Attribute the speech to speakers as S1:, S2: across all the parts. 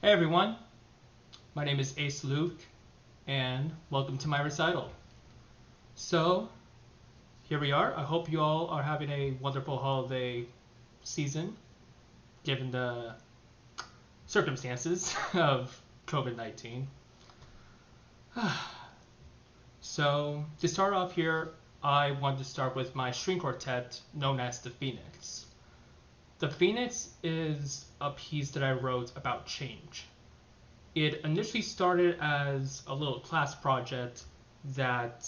S1: Hey everyone, my name is Ace Luke, and welcome to my recital. So, here we are. I hope you all are having a wonderful holiday season, given the circumstances of COVID-19. So, to start off here, I want to start with my string quartet known as the Phoenix. The Phoenix is a piece that I wrote about change. It initially started as a little class project that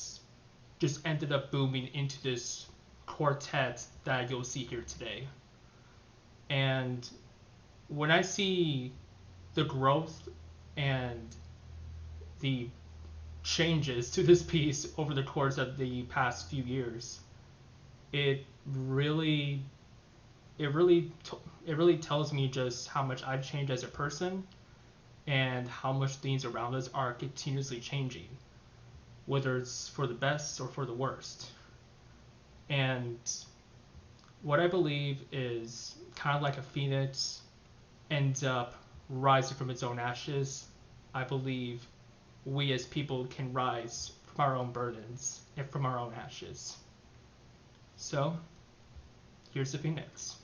S1: just ended up booming into this quartet that you'll see here today. And when I see the growth and the changes to this piece over the course of the past few years, it really tells me just how much I've changed as a person and how much things around us are continuously changing, whether it's for the best or for the worst. And what I believe is kind of like a phoenix ends up rising from its own ashes. I believe we as people can rise from our own burdens and from our own ashes. So, here's the Phoenix.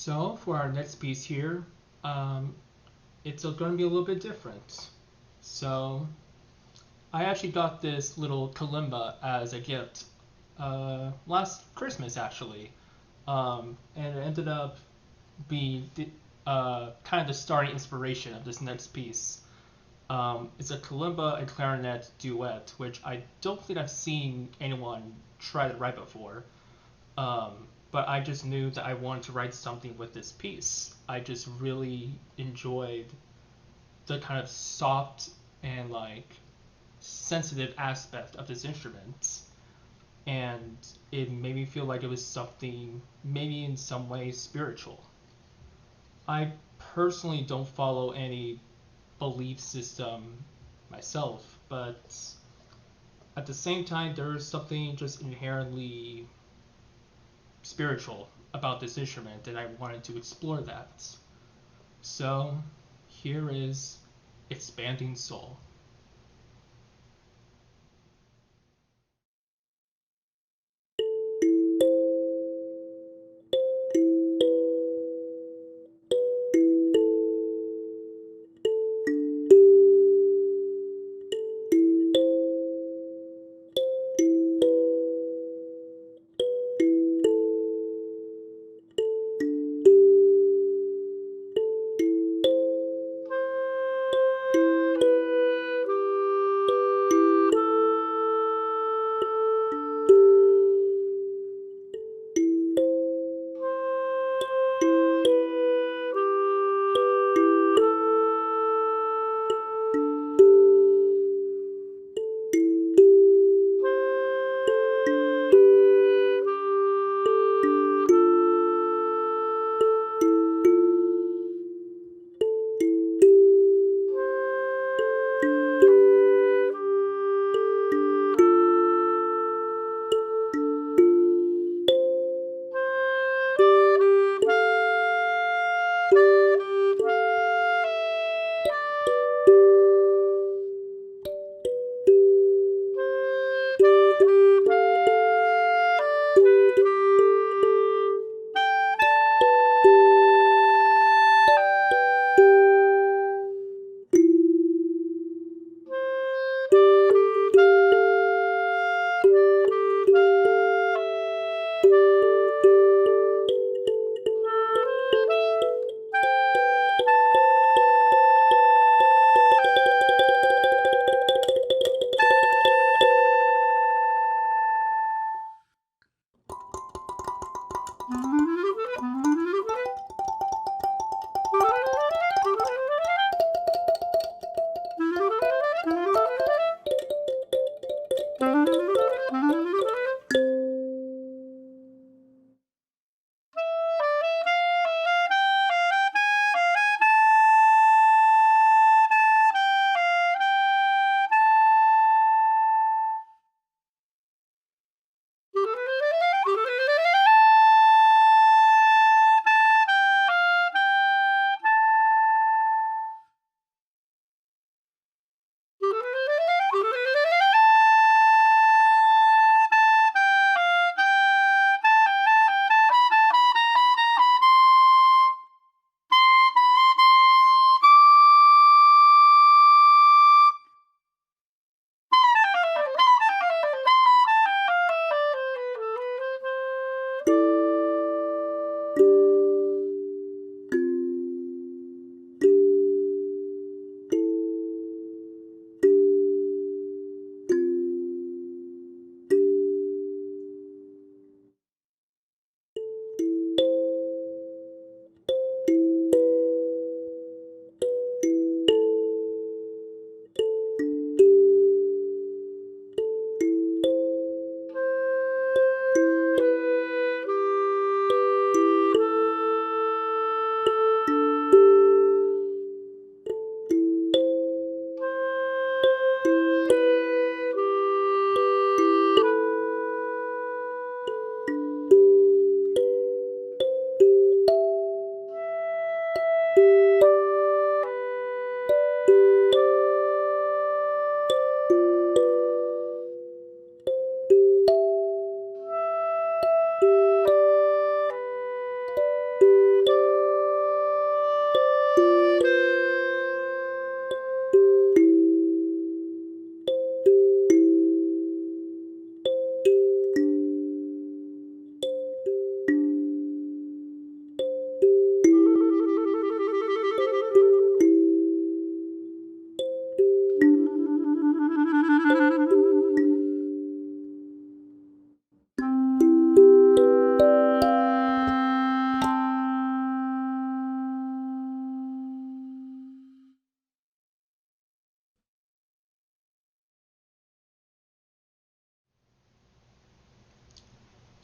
S1: So for our next piece here, it's going to be a little bit different. So I actually got this little kalimba as a gift last Christmas, actually, and it ended up being kind of the starting inspiration of this next piece. It's a kalimba and clarinet duet, which I don't think I've seen anyone try to write before. But I just knew that I wanted to write something with this piece. I just really enjoyed the kind of soft and like sensitive aspect of this instrument, and it made me feel like it was something maybe in some way spiritual. I personally don't follow any belief system myself, but at the same time, there is something just inherently spiritual about this instrument, and I wanted to explore that. So here is Expanding Soul.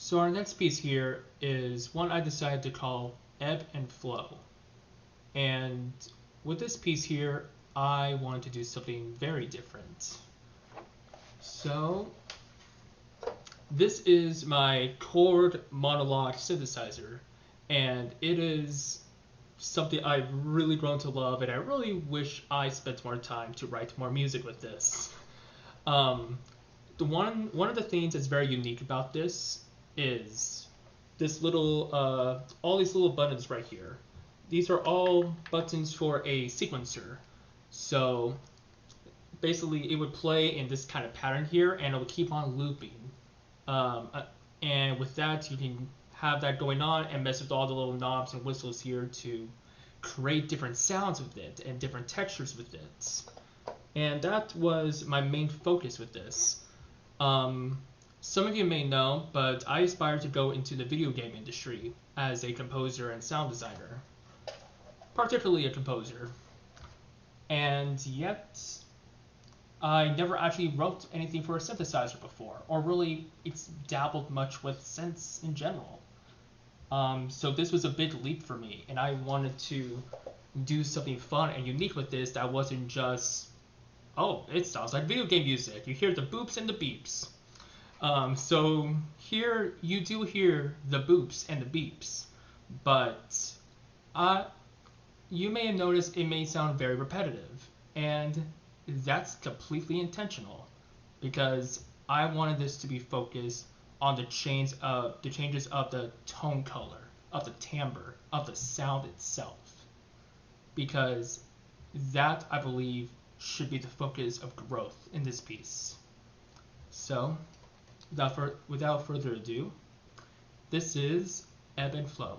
S1: So our next piece here is one I decided to call Ebb and Flow. And with this piece here, I wanted to do something very different. So this is my chord monologue synthesizer, and it is something I've really grown to love, and I really wish I spent more time to write more music with this. One of the things that's very unique about this is this little all these little buttons right here. These are all buttons for a sequencer. So basically it would play in this kind of pattern here, and it would keep on looping. And with that, you can have that going on and mess with all the little knobs and whistles here to create different sounds with it and different textures with it. And that was my main focus with this. Some of you may know, but I aspire to go into the video game industry as a composer and sound designer, particularly a composer. And yet, I never actually wrote anything for a synthesizer before, or really it's dabbled much with synths in general. So this was a big leap for me, and I wanted to do something fun and unique with this that wasn't just, oh, it sounds like video game music. You hear the boops and the beeps. So here you do hear the boops and the beeps, but you may have noticed it may sound very repetitive, and that's completely intentional because I wanted this to be focused on the changes of the tone color, of the timbre, of the sound itself, because that, I believe, should be the focus of growth in this piece. So without further ado, this is Ebb and Flow.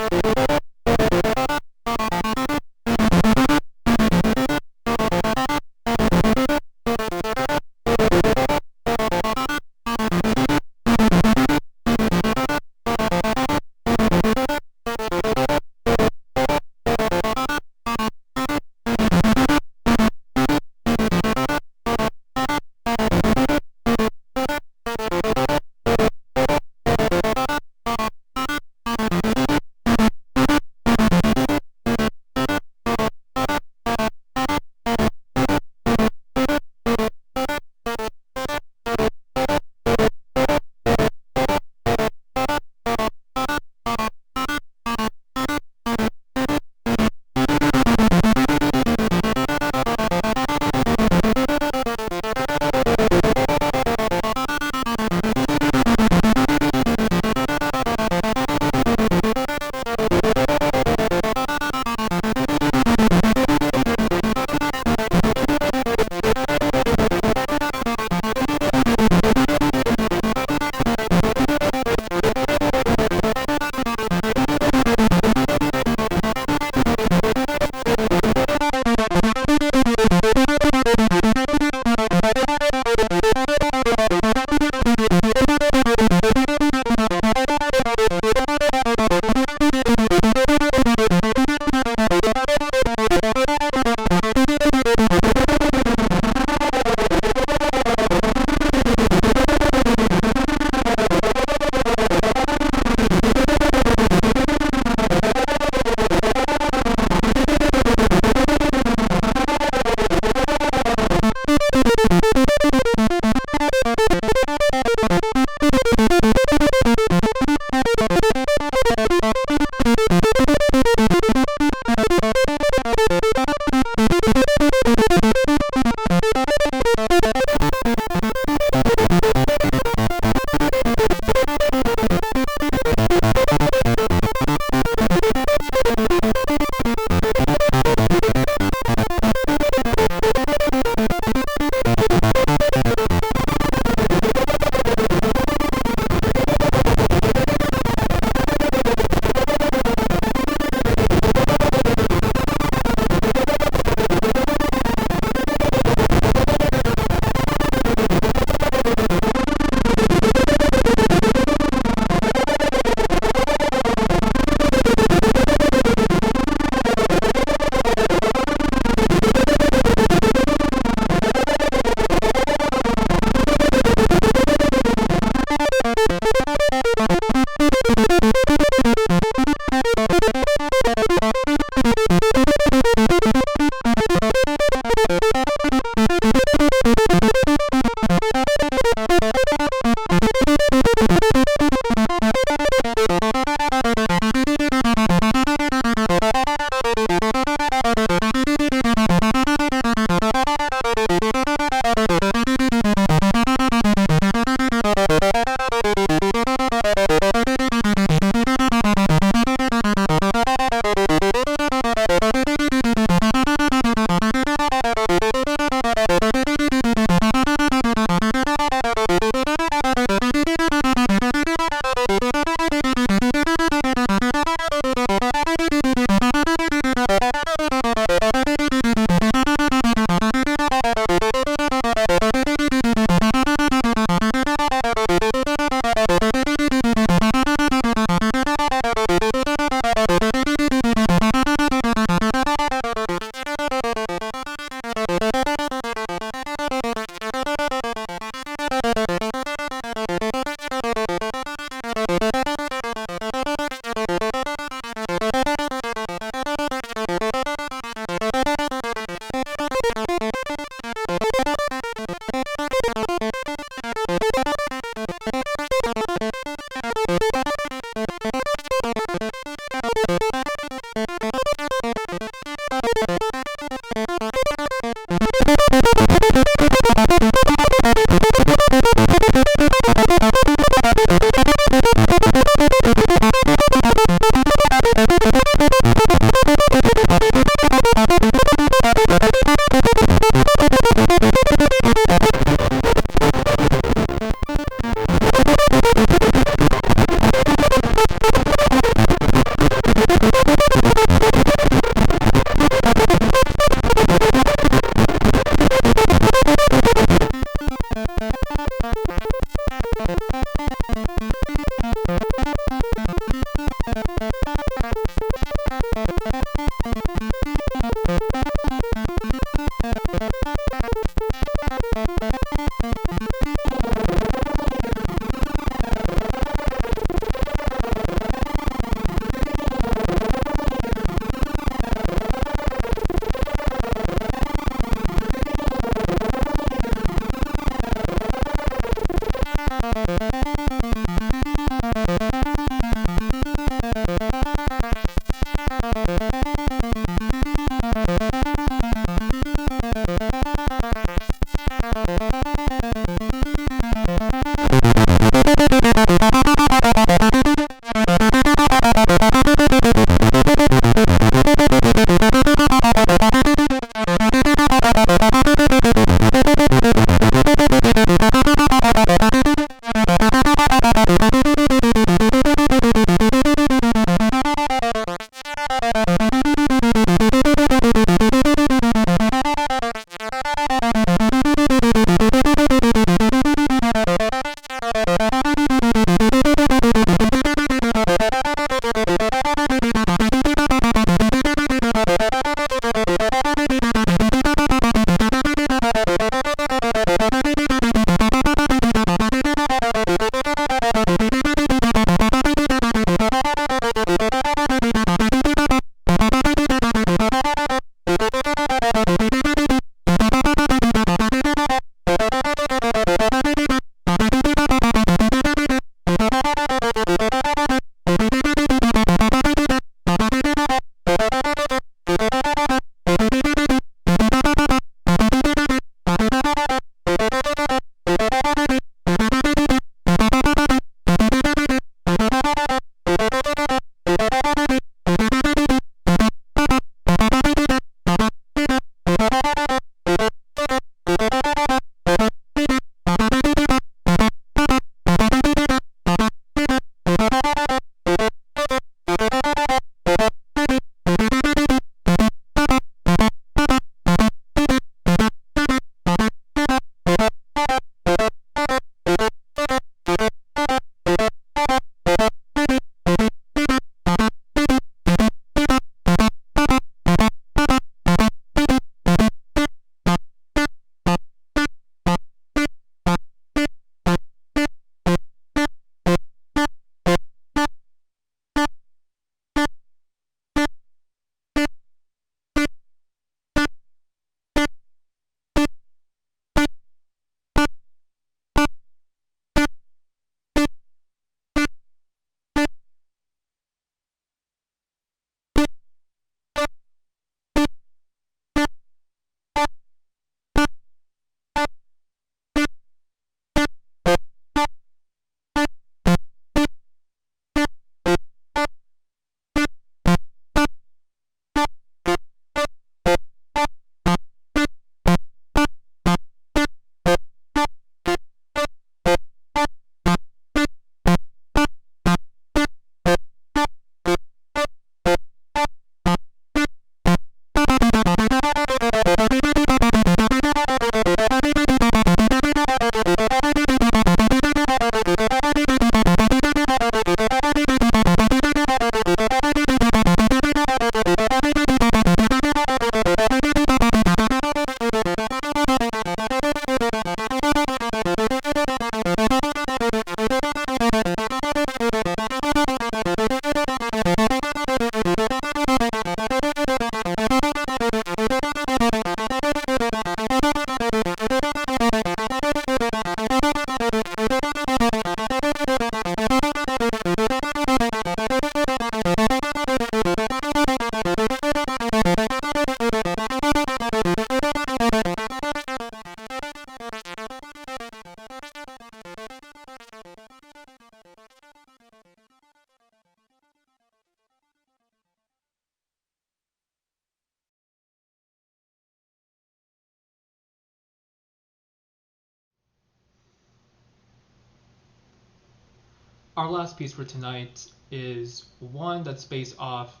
S1: our last piece for tonight is one that's based off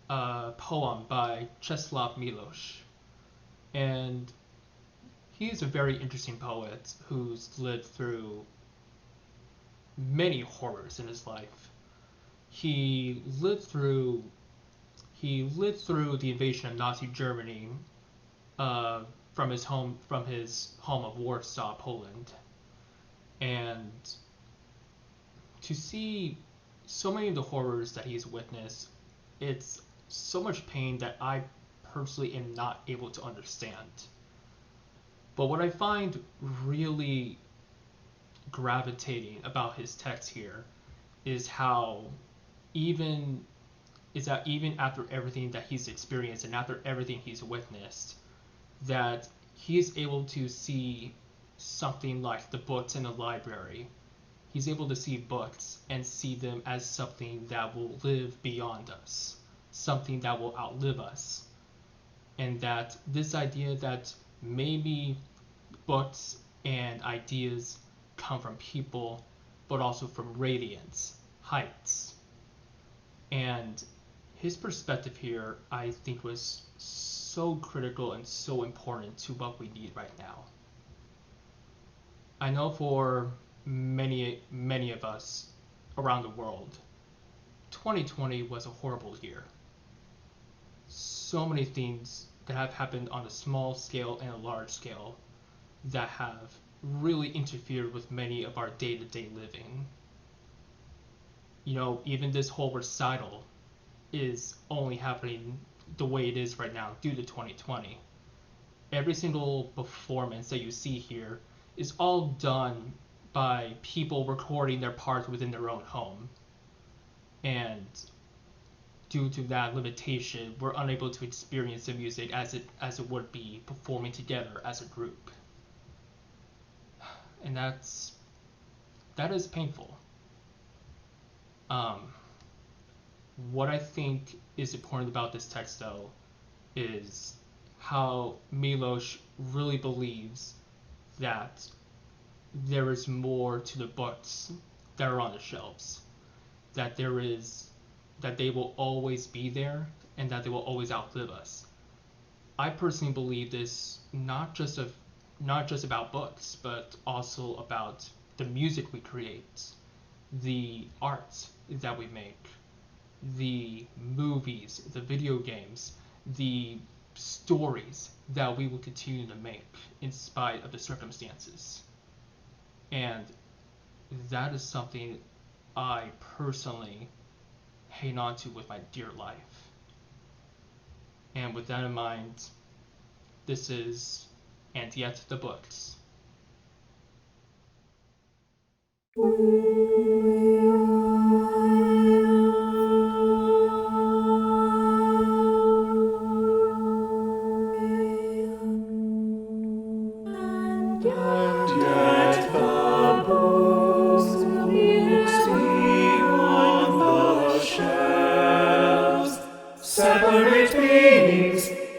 S1: a poem by Czeslaw Milosz. And he is a very interesting poet who's lived through many horrors in his life. He lived through the invasion of Nazi Germany from his home of Warsaw, Poland. And to see so many of the horrors that he's witnessed, it's so much pain that I personally am not able to understand. But what I find really gravitating about his text here is that even after everything that he's experienced and after everything he's witnessed, that he is able to see something like the books in the library. He's able to see books and see them as something that will live beyond us, something that will outlive us. And that this idea that maybe books and ideas come from people, but also from radiance, heights. And his perspective here, I think, was so critical and so important to what we need right now. I know for many of us around the world, 2020 was a horrible year. So many things that have happened on a small scale and a large scale that have really interfered with many of our day-to-day living. You know, even this whole recital is only happening the way it is right now due to 2020. Every single performance that you see here is all done by people recording their parts within their own home. And due to that limitation, we're unable to experience the music as it would be performing together as a group. And that is painful. What I think is important about this text, though, is how Milosz really believes that there is more to the books that are on the shelves, that they will always be there, and that they will always outlive us. I personally believe this not just about books, but also about the music we create, the art that we make, the movies, the video games, the stories that we will continue to make in spite of the circumstances. And that is something I personally hang on to with my dear life. And with that in mind, this is And Yet the Books.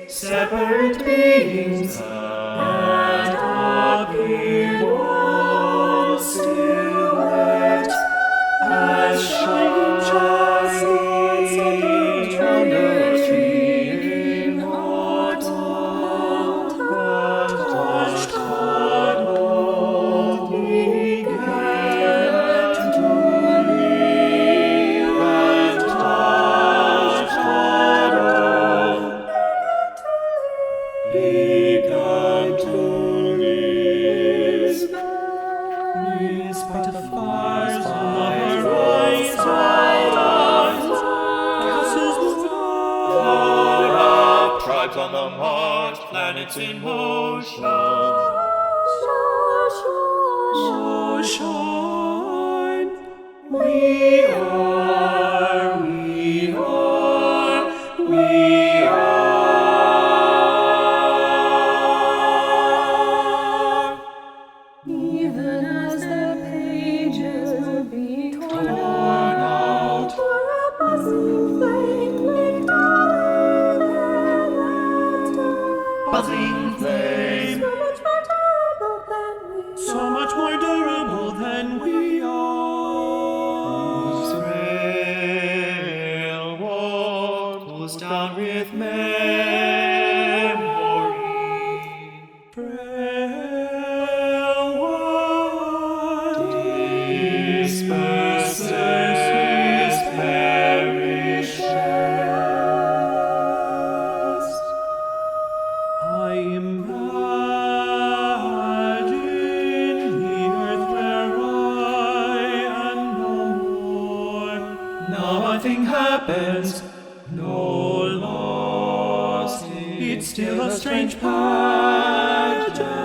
S2: Separate beings, and appear one silhouette, as shining on the tree in autumn, that touched heart only gave to me, and touched heart began to live. In spite of fires on the horizon, castles blown up, tribes on the march, planets in motion. Shine. We are.
S3: Even as the pages will be torn out, where a buzzing flame clicked out in their
S2: Buzzing flame,
S3: so much more durable than we are.
S2: I imagine the earth where I am no more. Nothing happens, no loss. It's still a strange pageant.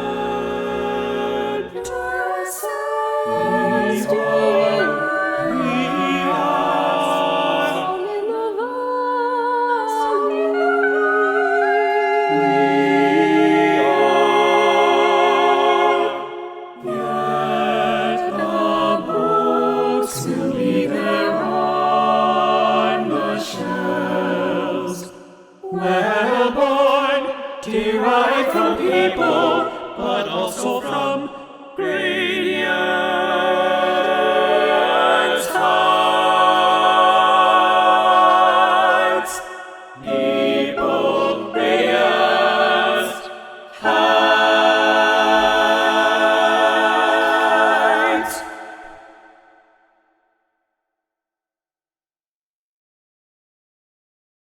S2: Well born, derived from people, but also from